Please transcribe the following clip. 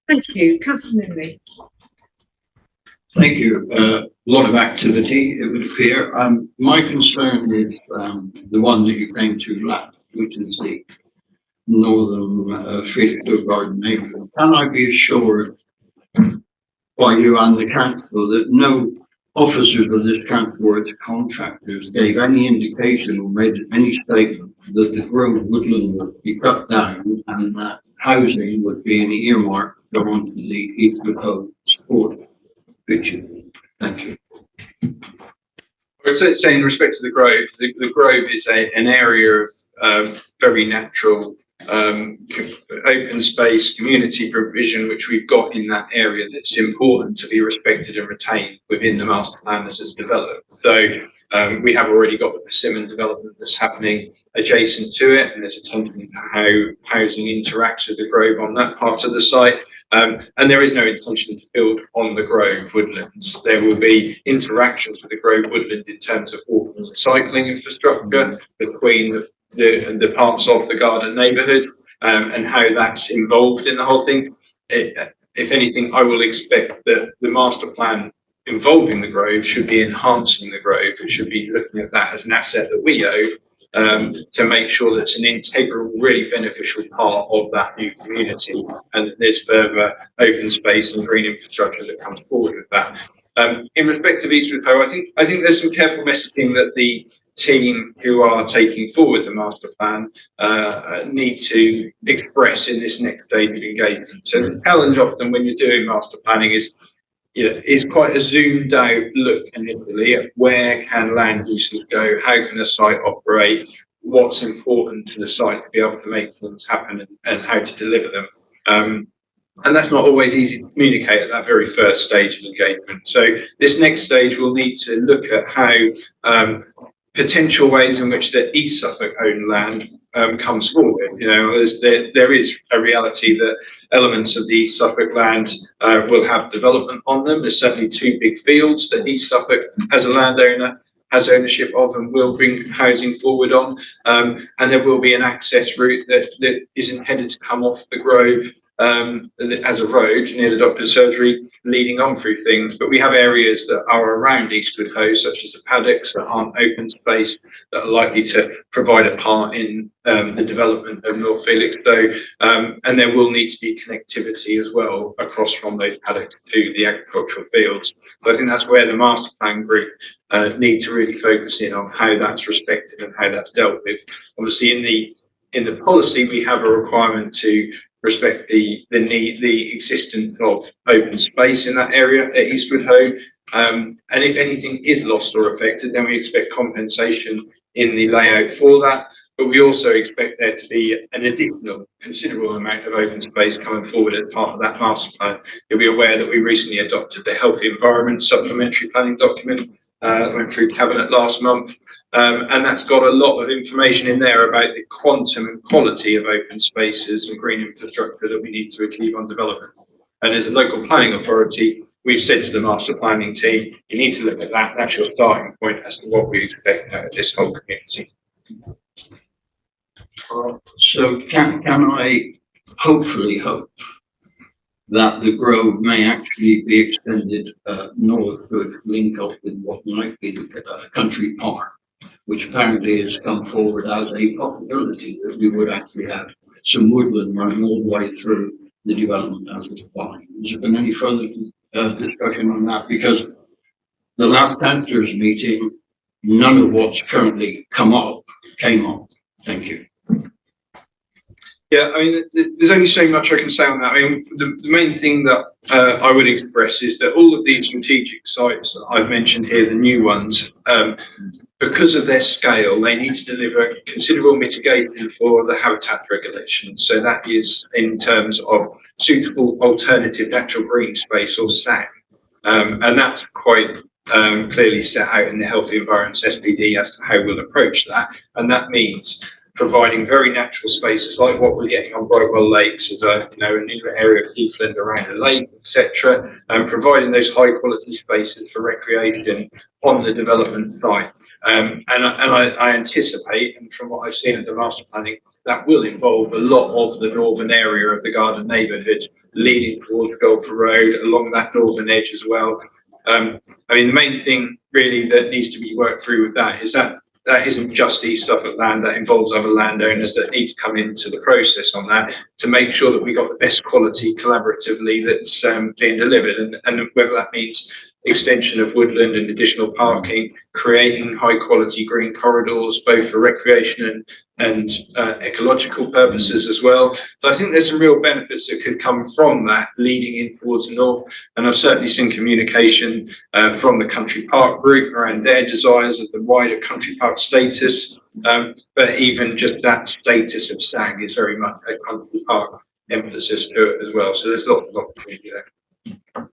Thank you. Councillor Ninnmey. Thank you. A lot of activity, it would appear. My concern is the one that you came to last, which is the northern Frithfield Garden neighbourhood. Can I be assured by you and the council that no officers of this council or its contractors gave any indication or made any statement that the Grove woodland would be cut down and that housing would be an earmark going to the Eastward Ho sport pitches? Thank you. I would say in respect to the Grove, the Grove is an area of very natural open space community provision which we've got in that area that's important to be respected and retained within the master plan as it's developed. So we have already got the persimmon development that's happening adjacent to it, and there's attention to how housing interacts with the Grove on that part of the site. And there is no intention to build on the Grove woodlands. There will be interactions with the Grove woodland in terms of walking and cycling infrastructure between the parts of the garden neighbourhood, and how that's involved in the whole thing. If anything, I will expect that the master plan involving the Grove should be enhancing the Grove. It should be looking at that as an asset that we own, to make sure that it's an integral, really beneficial part of that new community, and that there's further open space and green infrastructure that comes forward with that. In respect of Eastward Ho, I think there's some careful messaging that the team who are taking forward the master plan need to express in this next stage of engagement. So the challenge often when you're doing master planning is quite a zoomed out look initially at where can land uses go, how can a site operate, what's important to the site to be able to make things happen, and how to deliver them. And that's not always easy to communicate at that very first stage of engagement. So this next stage will need to look at how potential ways in which the East Suffolk owned land comes forward. There is a reality that elements of the East Suffolk land will have development on them. There's certainly two big fields that East Suffolk as a landowner has ownership of and will bring housing forward on. And there will be an access route that is intended to come off the Grove as a road near the doctor's surgery leading on through things. But we have areas that are around Eastward Ho, such as the paddocks, that aren't open space, that are likely to provide a part in the development of North Felixstowe, and there will need to be connectivity as well across from those paddocks to the agricultural fields. So I think that's where the master plan group need to really focus in on how that's respected and how that's dealt with. Obviously in the policy we have a requirement to respect the existence of open space in that area at Eastward Ho, and if anything is lost or affected, then we expect compensation in the layout for that. But we also expect there to be an additional considerable amount of open space coming forward as part of that master plan. You'll be aware that we recently adopted the Healthy Environment Supplementary Planning document that went through Cabinet last month. And that's got a lot of information in there about the quantum and quality of open spaces and green infrastructure that we need to achieve on development. And as a local planning authority, we've said to the master planning team, you need to look at that. That's your starting point as to what we expect out of this whole community. So can I hopefully hope that the Grove may actually be extended north to link up with what might be the country park, which apparently has come forward as a possibility that we would actually have some woodland running all the way through the development as it's fine. Has there been any further discussion on that? Because the last councillors meeting, none of what's currently came up. Thank you. Yeah, I mean, there's only so much I can say on that. I mean, the main thing that I would express is that all of these strategic sites that I've mentioned here, the new ones, because of their scale, they need to deliver considerable mitigation for the habitat regulations. So that is in terms of suitable alternative natural green space, or SAG. And that's quite clearly set out in the Healthy Environments SPD as to how we'll approach that. And that means providing very natural spaces like what we're getting on Brightwell Lakes as a, you know, an inlet area of heathland around a lake, etc., and providing those high quality spaces for recreation on the development site. And I anticipate, and from what I've seen at the master planning, that will involve a lot of the northern area of the garden neighbourhood leading towards Golfer Road along that northern edge as well. I mean, the main thing really that needs to be worked through with that is that that isn't just East Suffolk land, that involves other landowners that need to come into the process on that to make sure that we got the best quality collaboratively that's being delivered, and whether that means extension of woodland and additional parking, creating high quality green corridors, both for recreation and ecological purposes as well. So I think there's some real benefits that could come from that leading in towards the north. And I've certainly seen communication from the country park group around their desires of the wider country park status. But even just that status of SAG is very much a country park emphasis to it as well. So there's lots of opportunity there.